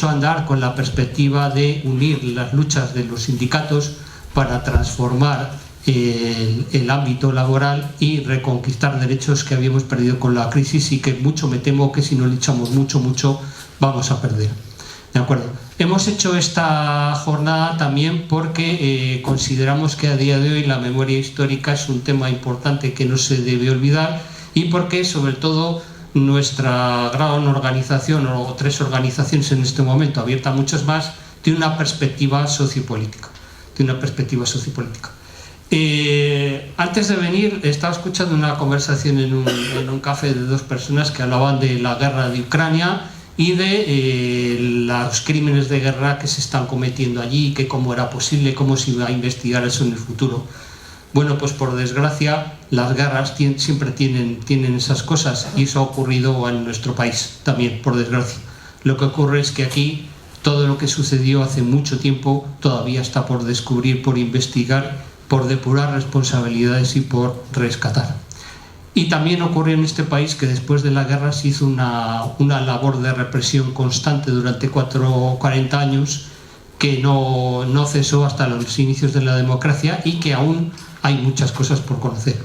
echó a andar con la perspectiva de unir las luchas de los sindicatos para transformar el ámbito laboral y reconquistar derechos que habíamos perdido con la crisis y que mucho me temo que si no luchamos mucho vamos a perder. ¿De acuerdo? Hemos hecho esta jornada también porque consideramos que a día de hoy la memoria histórica es un tema importante que no se debe olvidar y porque sobre todo nuestra gran organización, o 3 organizaciones en este momento, abierta a muchos más, tiene una perspectiva sociopolítica. Antes de venir estaba escuchando una conversación en un café de 2 personas que hablaban de la guerra de Ucrania y de los crímenes de guerra que se están cometiendo allí, que cómo era posible, cómo se iba a investigar eso en el futuro. Bueno, pues por desgracia las guerras siempre tienen esas cosas y eso ha ocurrido en nuestro país también, por desgracia. Lo que ocurre es que aquí todo lo que sucedió hace mucho tiempo todavía está por descubrir, por investigar, por depurar responsabilidades y por rescatar. Y también ocurrió en este país que después de la guerra se hizo una labor de represión constante durante 40 años que no cesó hasta los inicios de la democracia y que aún hay muchas cosas por conocer.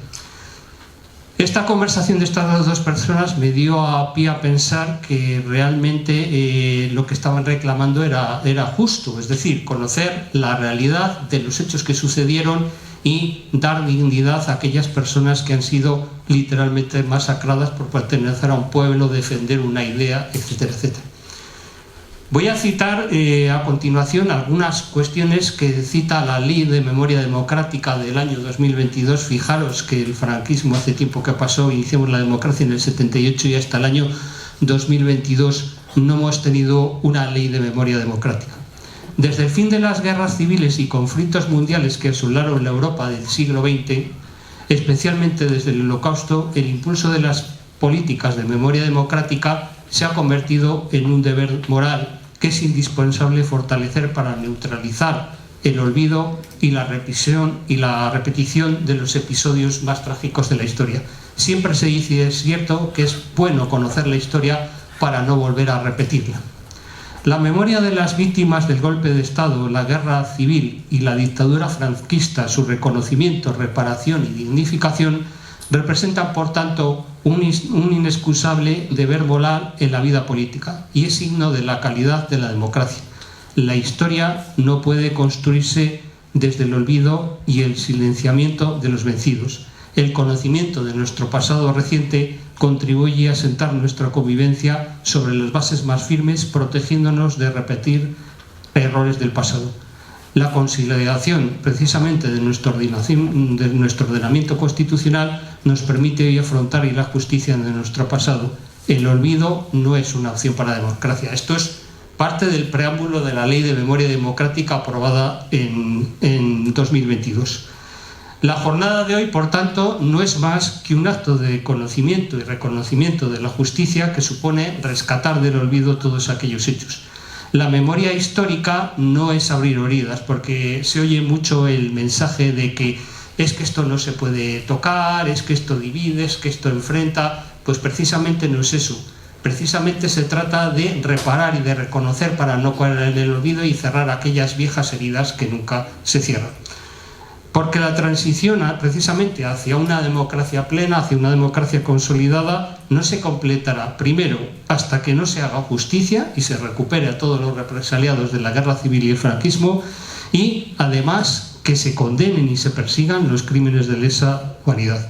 Esta conversación de estas 2 personas me dio a pie a pensar que realmente lo que estaban reclamando era justo, es decir, conocer la realidad de los hechos que sucedieron y dar dignidad a aquellas personas que han sido literalmente masacradas por pertenecer a un pueblo, defender una idea, etcétera, etcétera. Voy a citar a continuación algunas cuestiones que cita la Ley de Memoria Democrática del año 2022. Fijaros que el franquismo hace tiempo que pasó, iniciamos la democracia en el 78 y hasta el año 2022 no hemos tenido una ley de memoria democrática. Desde el fin de las guerras civiles y conflictos mundiales que asolaron la Europa del siglo XX, especialmente desde el Holocausto, el impulso de las políticas de memoria democrática se ha convertido en un deber moral que es indispensable fortalecer para neutralizar el olvido y la repetición de los episodios más trágicos de la historia. Siempre se dice, y es cierto, que es bueno conocer la historia para no volver a repetirla. La memoria de las víctimas del golpe de Estado, la guerra civil y la dictadura franquista, su reconocimiento, reparación y dignificación representan, por tanto, un inexcusable deber moral en la vida política y es signo de la calidad de la democracia. La historia no puede construirse desde el olvido y el silenciamiento de los vencidos. El conocimiento de nuestro pasado reciente contribuye a asentar nuestra convivencia sobre las bases más firmes, protegiéndonos de repetir errores del pasado. La consolidación precisamente de nuestro ordenamiento constitucional nos permite hoy afrontar la justicia de nuestro pasado. El olvido no es una opción para la democracia. Esto es parte del preámbulo de la Ley de Memoria Democrática aprobada en 2022. La jornada de hoy, por tanto, no es más que un acto de conocimiento y reconocimiento de la justicia que supone rescatar del olvido todos aquellos hechos. La memoria histórica no es abrir heridas, porque se oye mucho el mensaje de que es que esto no se puede tocar, es que esto divide, es que esto enfrenta. Pues precisamente no es eso. Precisamente se trata de reparar y de reconocer para no caer en el olvido y cerrar aquellas viejas heridas que nunca se cierran. Porque la transición precisamente hacia una democracia plena, hacia una democracia consolidada, no se completará, primero, hasta que no se haga justicia y se recupere a todos los represaliados de la guerra civil y el franquismo, y además que se condenen y se persigan los crímenes de lesa humanidad.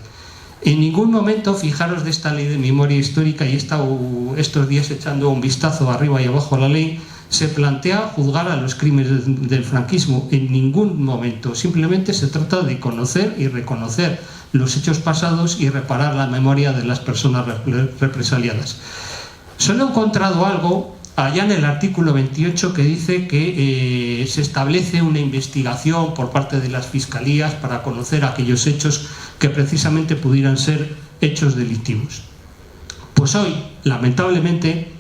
En ningún momento, fijaros de esta ley de memoria histórica, y he estado estos días echando un vistazo arriba y abajo a la ley, se plantea juzgar a los crímenes del franquismo. En ningún momento. Simplemente se trata de conocer y reconocer los hechos pasados y reparar la memoria de las personas represaliadas. Solo he encontrado algo allá en el artículo 28 que dice que se establece una investigación por parte de las fiscalías para conocer aquellos hechos que precisamente pudieran ser hechos delictivos. Pues hoy, lamentablemente,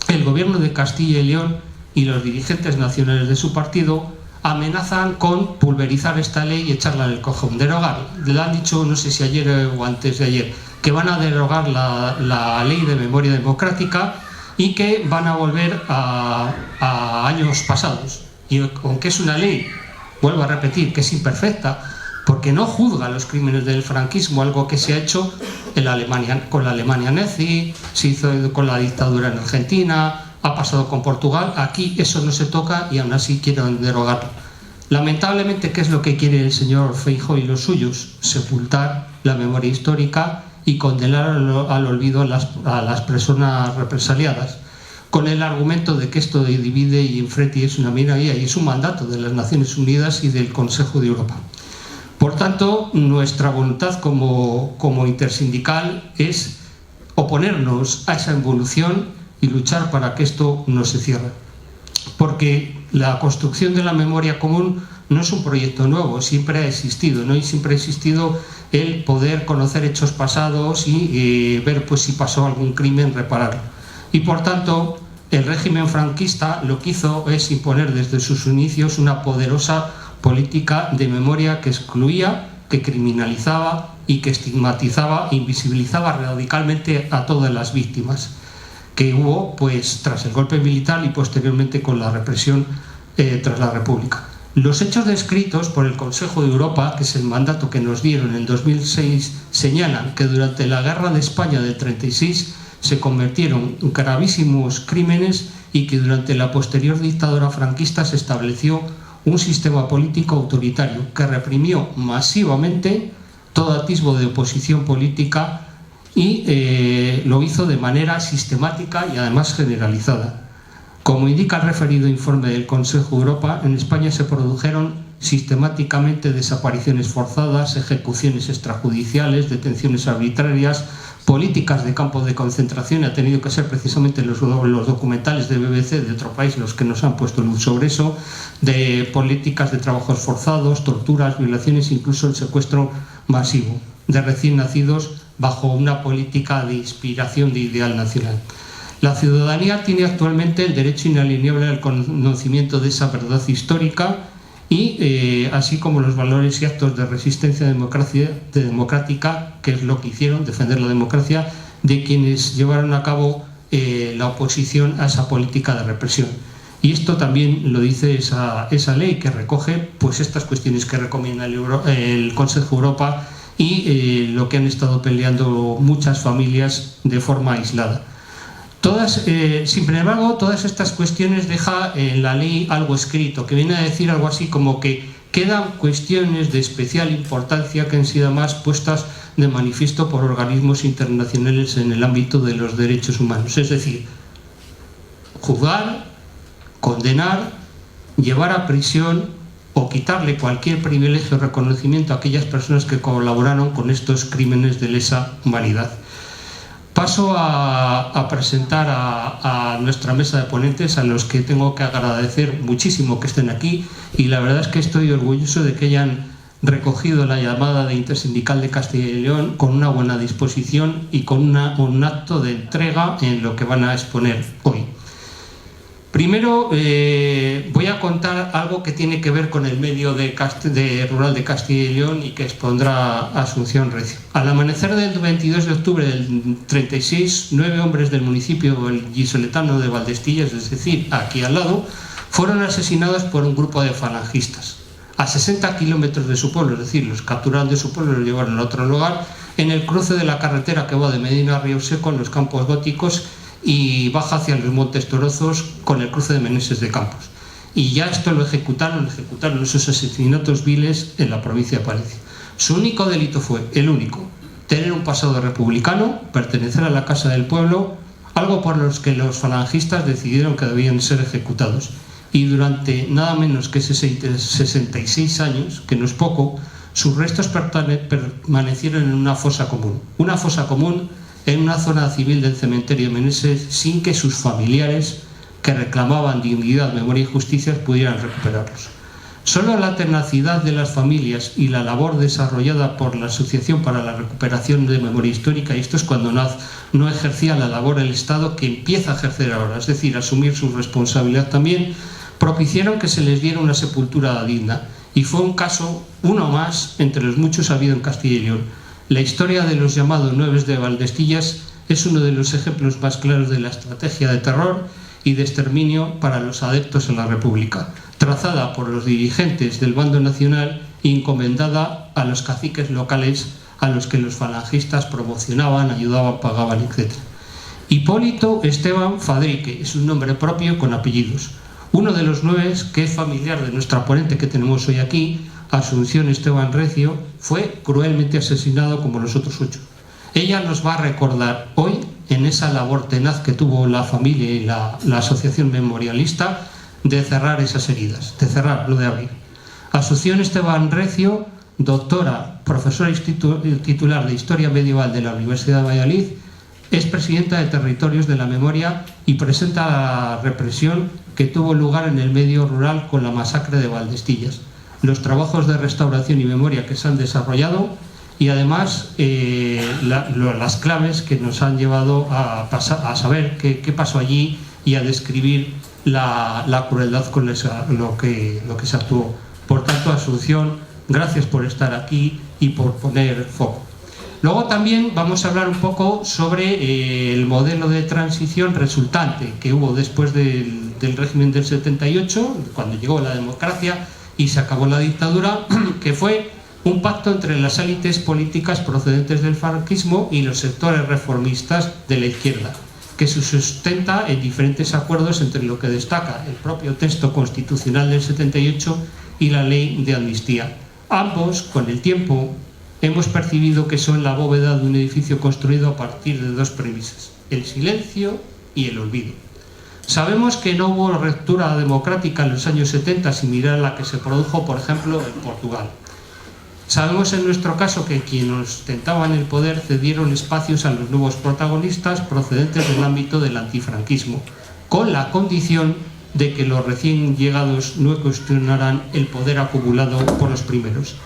el gobierno de Castilla y León y los dirigentes nacionales de su partido amenazan con pulverizar esta ley y echarla en el cajón, derogar. Le han dicho, no sé si ayer o antes de ayer, que van a derogar la ley de memoria democrática y que van a volver a años pasados. Y aunque es una ley, vuelvo a repetir, que es imperfecta, porque no juzga los crímenes del franquismo, algo que se ha hecho en Alemania, con la Alemania nazi, se hizo con la dictadura en Argentina, ha pasado con Portugal. Aquí eso no se toca y aún así quieren derogarlo. Lamentablemente, ¿qué es lo que quiere el señor Feijóo y los suyos? Sepultar la memoria histórica y condenar al olvido a las personas represaliadas, con el argumento de que esto divide y enfrenta y es una minoría, y es un mandato de las Naciones Unidas y del Consejo de Europa. Por tanto, nuestra voluntad como intersindical es oponernos a esa evolución y luchar para que esto no se cierre. Porque la construcción de la memoria común no es un proyecto nuevo, siempre ha existido, ¿no? Y siempre ha existido el poder conocer hechos pasados y ver pues si pasó algún crimen, repararlo. Y por tanto, el régimen franquista lo que hizo es imponer desde sus inicios una poderosa política de memoria que excluía, que criminalizaba y que estigmatizaba e invisibilizaba radicalmente a todas las víctimas que hubo pues tras el golpe militar y posteriormente con la represión tras la República. Los hechos descritos por el Consejo de Europa, que es el mandato que nos dieron en el 2006, señalan que durante la Guerra de España del 36 se convirtieron en gravísimos crímenes y que durante la posterior dictadura franquista se estableció un sistema político autoritario que reprimió masivamente todo atisbo de oposición política y lo hizo de manera sistemática y además generalizada. Como indica el referido informe del Consejo de Europa, en España se produjeron sistemáticamente desapariciones forzadas, ejecuciones extrajudiciales, detenciones arbitrarias, políticas de campos de concentración. Ha tenido que ser precisamente los documentales de BBC de otro país los que nos han puesto luz sobre eso, de políticas de trabajos forzados, torturas, violaciones, incluso el secuestro masivo de recién nacidos bajo una política de inspiración de ideal nacional. La ciudadanía tiene actualmente el derecho inalienable al conocimiento de esa verdad histórica y así como los valores y actos de resistencia democrática, que es lo que hicieron, defender la democracia, de quienes llevaron a cabo la oposición a esa política de represión. Y esto también lo dice esa ley que recoge pues estas cuestiones que recomienda el Consejo de Europa y lo que han estado peleando muchas familias de forma aislada. Sin embargo, todas estas cuestiones deja en la ley algo escrito, que viene a decir algo así como que quedan cuestiones de especial importancia que han sido más puestas de manifiesto por organismos internacionales en el ámbito de los derechos humanos. Es decir, juzgar, condenar, llevar a prisión o quitarle cualquier privilegio o reconocimiento a aquellas personas que colaboraron con estos crímenes de lesa humanidad. Paso a presentar a nuestra mesa de ponentes, a los que tengo que agradecer muchísimo que estén aquí, y la verdad es que estoy orgulloso de que hayan recogido la llamada de Intersindical de Castilla y León con una buena disposición y con un acto de entrega en lo que van a exponer hoy. Primero voy a contar algo que tiene que ver con el medio rural de Castilla y León y que expondrá Asunción Recio. Al amanecer del 22 de octubre del 36, 9 hombres del municipio vallisoletano de Valdestillas, es decir, aquí al lado, fueron asesinados por un grupo de falangistas. A 60 kilómetros de su pueblo, es decir, los capturaron de su pueblo y los llevaron a otro lugar, en el cruce de la carretera que va de Medina a Río Seco, en los Campos Góticos, y baja hacia los Montes Torozos con el cruce de Meneses de Campos. Y ya esto lo ejecutaron esos asesinatos viles en la provincia de Palencia. Su único delito fue, el único, tener un pasado republicano, pertenecer a la Casa del Pueblo, algo por los que los falangistas decidieron que debían ser ejecutados. Y durante nada menos que 66 años, que no es poco, sus restos permanecieron en una fosa común. Una fosa común en una zona civil del cementerio de Meneses, sin que sus familiares, que reclamaban dignidad, memoria y justicia, pudieran recuperarlos. Solo la tenacidad de las familias y la labor desarrollada por la Asociación para la Recuperación de Memoria Histórica, y esto es cuando no ejercía la labor el Estado, que empieza a ejercer ahora, es decir, asumir su responsabilidad también, propiciaron que se les diera una sepultura digna. Y fue un caso, uno más, entre los muchos habido en Castilla y León. La historia de los llamados 9 de Valdestillas Es uno de los ejemplos más claros de la estrategia de terror y de exterminio para los adeptos a la República, trazada por los dirigentes del bando nacional e encomendada a los caciques locales a los que los falangistas promocionaban, ayudaban, pagaban, etc. Hipólito Esteban Fadrique es un nombre propio con apellidos. Uno de los 9, que es familiar de nuestra ponente que tenemos hoy aquí, Asunción Esteban Recio, fue cruelmente asesinado como los otros 8. Ella nos va a recordar hoy, en esa labor tenaz que tuvo la familia y la asociación memorialista, de cerrar esas heridas, de cerrar lo de abrir. Asunción Esteban Recio, doctora, profesora titular de Historia Medieval de la Universidad de Valladolid, es presidenta de Territorios de la Memoria y presenta la represión que tuvo lugar en el medio rural con la masacre de Valdestillas, los trabajos de restauración y memoria que se han desarrollado y además las claves que nos han llevado a saber qué pasó allí y a describir la crueldad con lo que se actuó. Por tanto, Asunción, gracias por estar aquí y por poner foco. Luego también vamos a hablar un poco sobre el modelo de transición resultante que hubo después del régimen del 78, cuando llegó la democracia y se acabó la dictadura, que fue un pacto entre las élites políticas procedentes del franquismo y los sectores reformistas de la izquierda, que se sustenta en diferentes acuerdos, entre lo que destaca el propio texto constitucional del 78 y la ley de amnistía. Ambos, con el tiempo, hemos percibido que son la bóveda de un edificio construido a partir de 2 premisas: el silencio y el olvido. Sabemos que no hubo ruptura democrática en los años 70 similar a la que se produjo, por ejemplo, en Portugal. Sabemos en nuestro caso que quienes ostentaban el poder cedieron espacios a los nuevos protagonistas procedentes del ámbito del antifranquismo, con la condición de que los recién llegados no cuestionaran el poder acumulado por los primeros.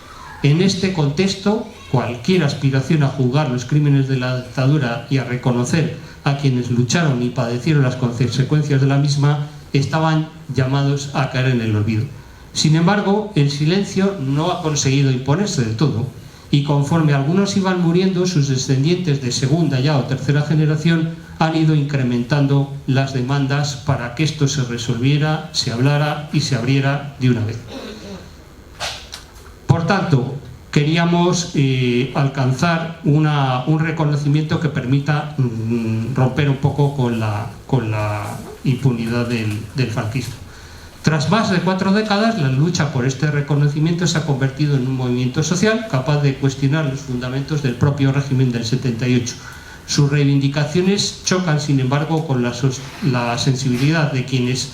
En este contexto, cualquier aspiración a juzgar los crímenes de la dictadura y a reconocer a quienes lucharon y padecieron las consecuencias de la misma estaban llamados a caer en el olvido. Sin embargo, el silencio no ha conseguido imponerse del todo, y conforme algunos iban muriendo, sus descendientes de segunda ya o tercera generación han ido incrementando las demandas para que esto se resolviera, se hablara y se abriera de una vez. Por tanto, queríamos alcanzar un reconocimiento que permita romper un poco con la impunidad del franquismo. Tras más de 4 décadas, la lucha por este reconocimiento se ha convertido en un movimiento social capaz de cuestionar los fundamentos del propio régimen del 78. Sus reivindicaciones chocan, sin embargo, con la sensibilidad de quienes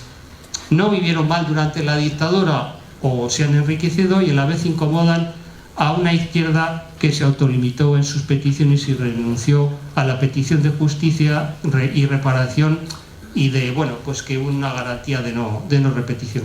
no vivieron mal durante la dictadura o se han enriquecido, y a la vez incomodan a una izquierda que se autolimitó en sus peticiones y renunció a la petición de justicia y reparación y de, pues que una garantía de no repetición.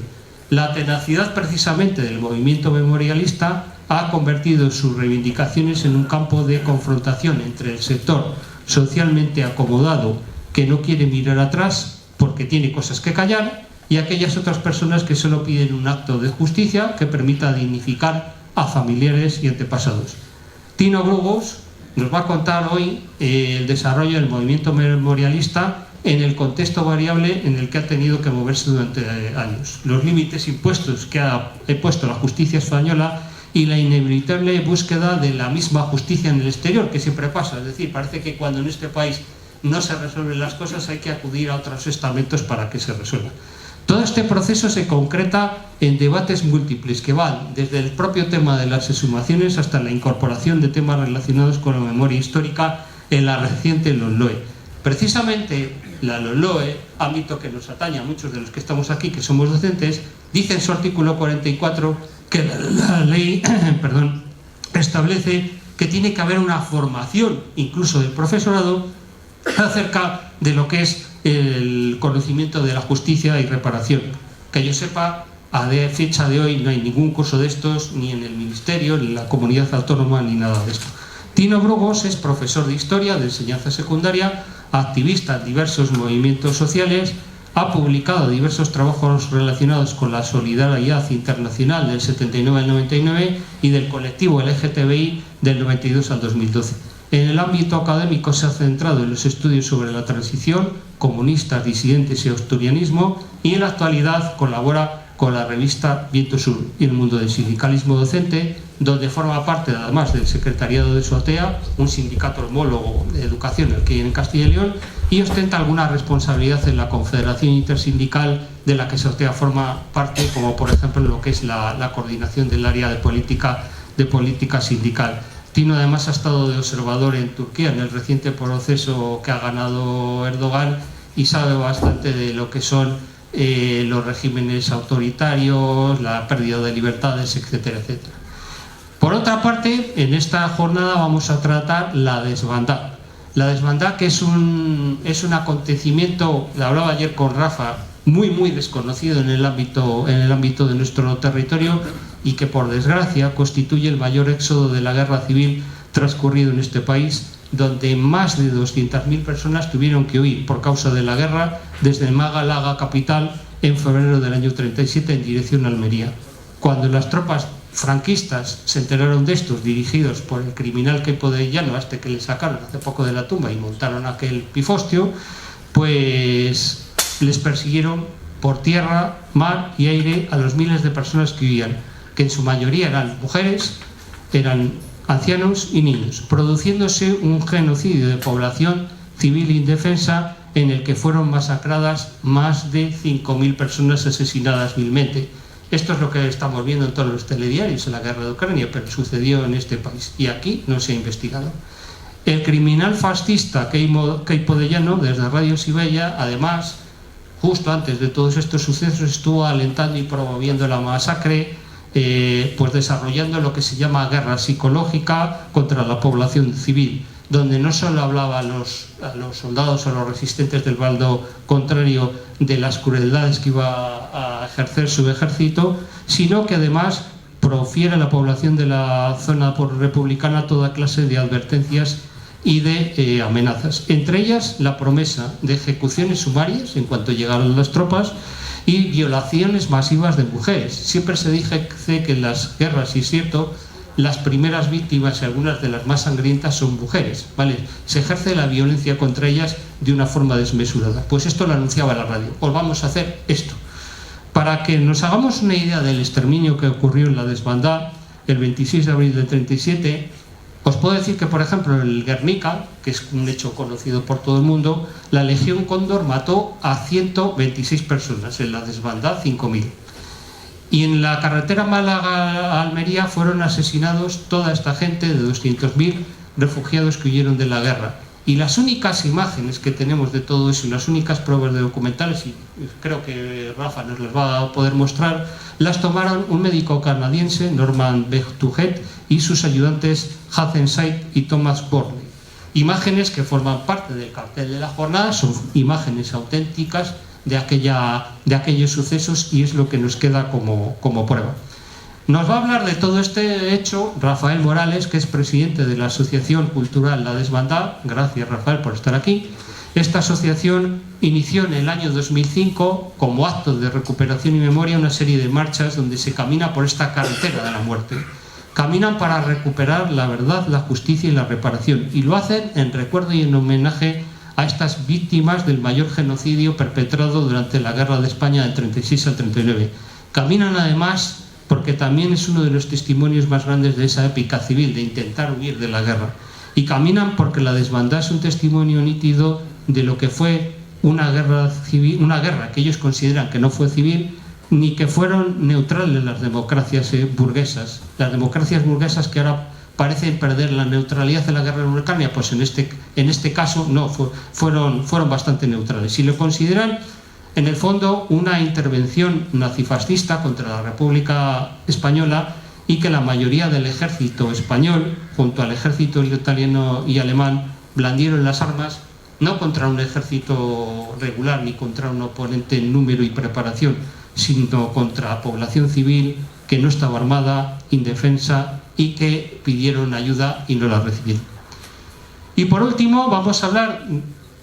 La tenacidad precisamente del movimiento memorialista ha convertido sus reivindicaciones en un campo de confrontación entre el sector socialmente acomodado que no quiere mirar atrás porque tiene cosas que callar, y aquellas otras personas que solo piden un acto de justicia que permita dignificar a familiares y antepasados. Tino Brugos nos va a contar hoy el desarrollo del movimiento memorialista en el contexto variable en el que ha tenido que moverse durante años, los límites impuestos que ha puesto la justicia española y la inevitable búsqueda de la misma justicia en el exterior, que siempre pasa. Es decir, parece que cuando en este país no se resuelven las cosas hay que acudir a otros estamentos para que se resuelvan. Todo este proceso se concreta en debates múltiples que van desde el propio tema de las exhumaciones hasta la incorporación de temas relacionados con la memoria histórica en la reciente LOMLOE. Precisamente la LOMLOE, ámbito que nos atañe a muchos de los que estamos aquí, que somos docentes, dice en su artículo 44 que la ley establece que tiene que haber una formación, incluso del profesorado, acerca de lo que es el conocimiento de la justicia y reparación. Que yo sepa, a fecha de hoy no hay ningún curso de estos, ni en el Ministerio, ni en la comunidad autónoma, ni nada de esto. Tino Brugos es profesor de Historia de enseñanza secundaria, activista en diversos movimientos sociales, ha publicado diversos trabajos relacionados con la solidaridad internacional del 79 al 99 y del colectivo LGTBI del 92 al 2012. En el ámbito académico se ha centrado en los estudios sobre la transición, comunistas, disidentes y asturianismo, y en la actualidad colabora con la revista Viento Sur y el mundo del sindicalismo docente, donde forma parte además del secretariado de SOATEA, un sindicato homólogo de educación que hay en Castilla y León, y ostenta alguna responsabilidad en la Confederación Intersindical de la que SOATEA forma parte, como por ejemplo lo que es la coordinación del área de política sindical. Tino además ha estado de observador en Turquía en el reciente proceso que ha ganado Erdogan y sabe bastante de lo que son los regímenes autoritarios, la pérdida de libertades, etcétera, etcétera. Por otra parte, en esta jornada vamos a tratar la desbandada. La desbandada, que es un acontecimiento, lo hablaba ayer con Rafa, muy desconocido en el ámbito de nuestro territorio, y que por desgracia constituye el mayor éxodo de la guerra civil transcurrido en este país, donde más de 200.000 personas tuvieron que huir por causa de la guerra desde Málaga capital en febrero del año 37 en dirección a Almería. Cuando las tropas franquistas se enteraron de estos, dirigidos por el criminal Queipo de Llano, hasta que le sacaron hace poco de la tumba y montaron aquel pifostio, pues les persiguieron por tierra, mar y aire a los miles de personas que huían, que en su mayoría eran mujeres, eran ancianos y niños, produciéndose un genocidio de población civil indefensa en el que fueron masacradas más de 5.000 personas, asesinadas vilmente. Esto es lo que estamos viendo en todos los telediarios en la guerra de Ucrania, pero sucedió en este país y aquí no se ha investigado. El criminal fascista Queipo de Llano, desde Radio Sibella, además, justo antes de todos estos sucesos, estuvo alentando y promoviendo la masacre, pues desarrollando lo que se llama guerra psicológica contra la población civil, donde no solo hablaba a los soldados o a los resistentes del bando contrario de las crueldades que iba a ejercer su ejército, sino que además profiere a la población de la zona republicana toda clase de advertencias y de amenazas, entre ellas la promesa de ejecuciones sumarias en cuanto llegaron las tropas y violaciones masivas de mujeres. Siempre se dice que en las guerras, y es cierto, las primeras víctimas y algunas de las más sangrientas son mujeres, ¿vale? Se ejerce la violencia contra ellas de una forma desmesurada. Pues esto lo anunciaba la radio. Os vamos a hacer esto. Para que nos hagamos una idea del exterminio que ocurrió en la desbandada el 26 de abril del 37, os puedo decir que, por ejemplo, en el Guernica, que es un hecho conocido por todo el mundo, la Legión Cóndor mató a 126 personas, en la desbandada 5.000. Y en la carretera Málaga-Almería fueron asesinados toda esta gente de 200.000 refugiados que huyeron de la guerra. Y las únicas imágenes que tenemos de todo eso, las únicas pruebas de documentales, y creo que Rafa nos las va a poder mostrar, las tomaron un médico canadiense, Norman Bectuget, y sus ayudantes Hudson Said y Thomas Borley. Imágenes que forman parte del cartel de la jornada, son imágenes auténticas de aquellos sucesos, y es lo que nos queda como prueba. Nos va a hablar de todo este hecho Rafael Morales, que es presidente de la Asociación Cultural La Desbandada. Gracias, Rafael, por estar aquí. Esta asociación inició en el año 2005 como acto de recuperación y memoria una serie de marchas donde se camina por esta carretera de la muerte. Caminan para recuperar la verdad, la justicia y la reparación, y lo hacen en recuerdo y en homenaje a estas víctimas del mayor genocidio perpetrado durante la Guerra de España del 36 al 39. Caminan además porque también es uno de los testimonios más grandes de esa épica civil, de intentar huir de la guerra. Y caminan porque la desbandada es un testimonio nítido de lo que fue una guerra civil, una guerra que ellos consideran que no fue civil, ni que fueron neutrales las democracias burguesas. Las democracias burguesas que ahora parecen perder la neutralidad de la guerra en Ucrania, pues en este caso no, fueron bastante neutrales. Y lo consideran, en el fondo, una intervención nazifascista contra la República Española, y que la mayoría del ejército español, junto al ejército italiano y alemán, blandieron las armas no contra un ejército regular ni contra un oponente en número y preparación, sino contra población civil que no estaba armada, indefensa, y que pidieron ayuda y no la recibieron. Y por último vamos a hablar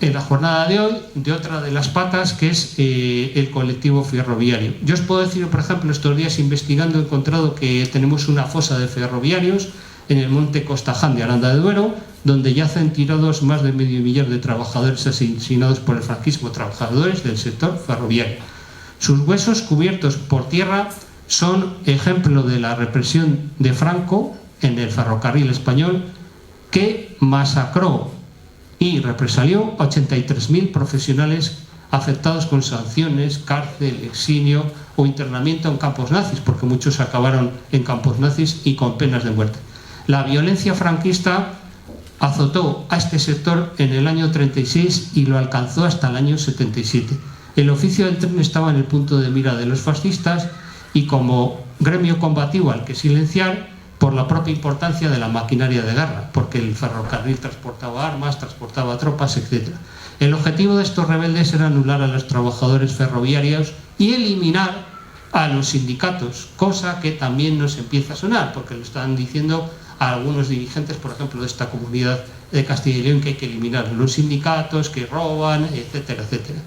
en la jornada de hoy de otra de las patas, que es el colectivo ferroviario. Yo os puedo decir, por ejemplo, estos días investigando he encontrado que tenemos una fosa de ferroviarios en el monte Costaján de Aranda de Duero, donde yacen tirados más de medio millar de trabajadores asesinados por el franquismo, trabajadores del sector ferroviario. Sus huesos cubiertos por tierra son ejemplo de la represión de Franco en el ferrocarril español, que masacró y represalió a 83.000 profesionales afectados con sanciones, cárcel, exilio o internamiento en campos nazis, porque muchos acabaron en campos nazis y con penas de muerte. La violencia franquista azotó a este sector en el año 36 y lo alcanzó hasta el año 77. El oficio del tren estaba en el punto de mira de los fascistas y como gremio combativo al que silenciar por la propia importancia de la maquinaria de guerra, porque el ferrocarril transportaba armas, transportaba tropas, etc. El objetivo de estos rebeldes era anular a los trabajadores ferroviarios y eliminar a los sindicatos, cosa que también nos empieza a sonar, porque lo están diciendo a algunos dirigentes, por ejemplo, de esta comunidad de Castilla y León, que hay que eliminar los sindicatos, que roban, etcétera, etcétera.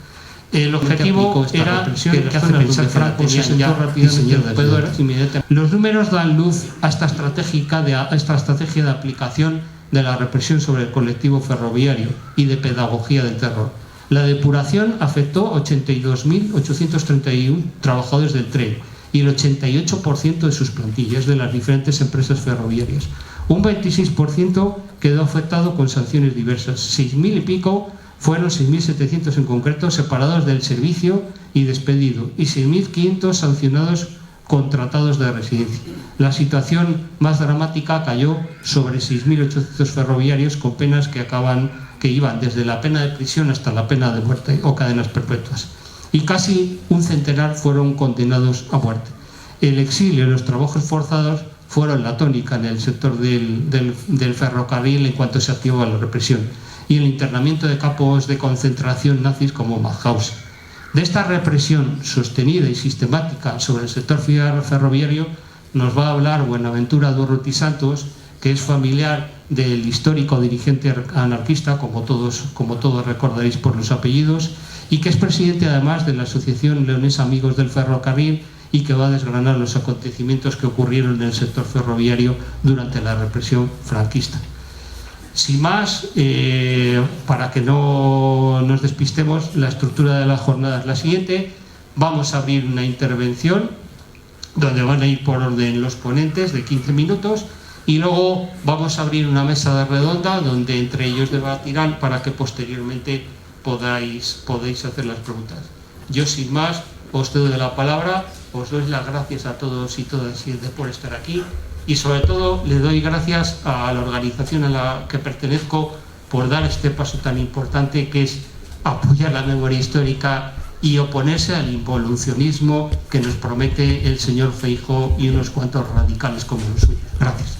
El objetivo era que hace pensar Franco se sentó rápidamente. Los números dan luz a esta estrategia de aplicación de la represión sobre el colectivo ferroviario y de pedagogía del terror. La depuración afectó a 82.831 trabajadores del tren y el 88% de sus plantillas de las diferentes empresas ferroviarias. Un 26% quedó afectado con sanciones diversas. 6.000 y pico fueron 6.700 en concreto separados del servicio y despedidos, y 6.500 sancionados contratados de residencia. La situación más dramática cayó sobre 6.800 ferroviarios con penas que iban desde la pena de prisión hasta la pena de muerte o cadenas perpetuas. Y casi un centenar fueron condenados a muerte. El exilio y los trabajos forzados fueron la tónica en el sector del ferrocarril en cuanto se activó la represión, y el internamiento de campos de concentración nazis como Mauthausen. De esta represión sostenida y sistemática sobre el sector ferroviario nos va a hablar Buenaventura Durruti Santos, que es familiar del histórico dirigente anarquista, como todos recordaréis por los apellidos, y que es presidente además de la Asociación Leonesa Amigos del Ferrocarril, y que va a desgranar los acontecimientos que ocurrieron en el sector ferroviario durante la represión franquista. Sin más, para que no nos despistemos, la estructura de la jornada es la siguiente. Vamos a abrir una intervención donde van a ir por orden los ponentes de 15 minutos y luego vamos a abrir una mesa redonda donde entre ellos debatirán para que posteriormente podáis hacer las preguntas. Yo sin más os doy la palabra, os doy las gracias a todos y todas por estar aquí. Y sobre todo le doy gracias a la organización a la que pertenezco por dar este paso tan importante, que es apoyar la memoria histórica y oponerse al involucionismo que nos promete el señor Feijóo y unos cuantos radicales como los suyos. Gracias.